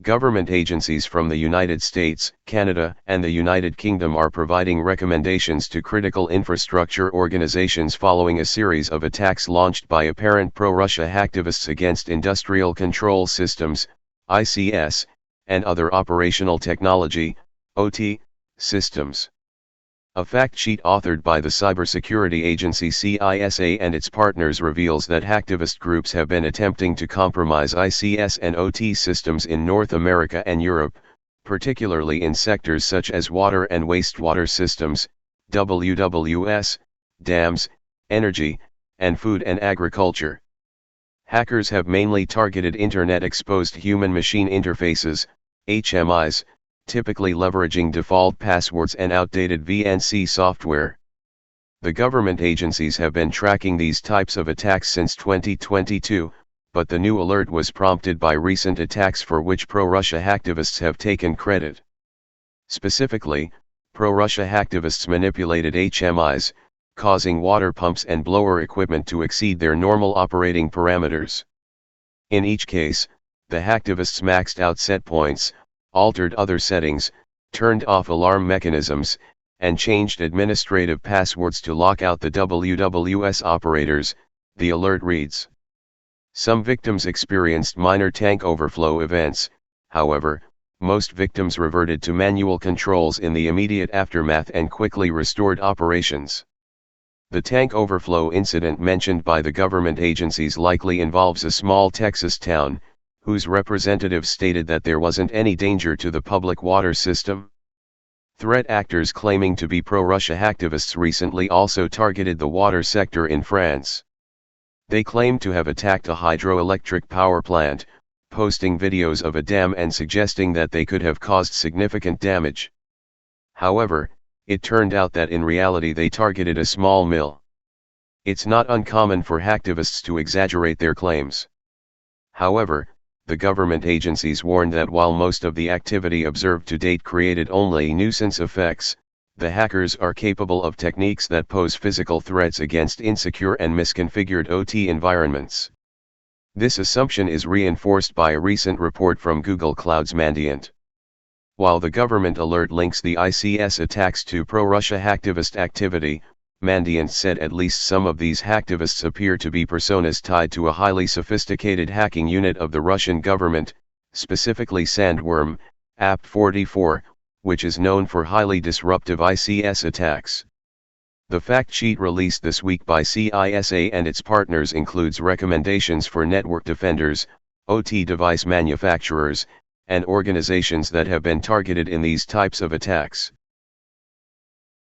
Government agencies from the United States, Canada, and the United Kingdom are providing recommendations to critical infrastructure organizations following a series of attacks launched by apparent pro-Russia hacktivists against industrial control systems, ICS, and other operational technology, OT, systems. A fact sheet authored by the cybersecurity agency CISA and its partners reveals that hacktivist groups have been attempting to compromise ICS and OT systems in North America and Europe, particularly in sectors such as water and wastewater systems, WWS, dams, energy, and food and agriculture. Hackers have mainly targeted Internet-exposed human-machine interfaces, HMIs, typically leveraging default passwords and outdated VNC software. The government agencies have been tracking these types of attacks since 2022, but the new alert was prompted by recent attacks for which pro-Russia hacktivists have taken credit. Specifically, pro-Russia hacktivists manipulated HMIs, causing water pumps and blower equipment to exceed their normal operating parameters. In each case, the hacktivists maxed out set points, altered other settings, turned off alarm mechanisms, and changed administrative passwords to lock out the WWS operators, the alert reads. Some victims experienced minor tank overflow events, however, most victims reverted to manual controls in the immediate aftermath and quickly restored operations. The tank overflow incident mentioned by the government agencies likely involves a small Texas town, whose representatives stated that there wasn't any danger to the public water system. Threat actors claiming to be pro-Russia hacktivists recently also targeted the water sector in France. They claimed to have attacked a hydroelectric power plant, posting videos of a dam and suggesting that they could have caused significant damage. However, it turned out that in reality they targeted a small mill. It's not uncommon for hacktivists to exaggerate their claims. However, the government agencies warned that while most of the activity observed to date created only nuisance effects, the hackers are capable of techniques that pose physical threats against insecure and misconfigured OT environments. This assumption is reinforced by a recent report from Google Cloud's Mandiant. While the government alert links the ICS attacks to pro-Russia hacktivist activity, Mandiant said at least some of these hacktivists appear to be personas tied to a highly sophisticated hacking unit of the Russian government, specifically Sandworm, AP44, which is known for highly disruptive ICS attacks. The fact sheet released this week by CISA and its partners includes recommendations for network defenders, OT device manufacturers, and organizations that have been targeted in these types of attacks.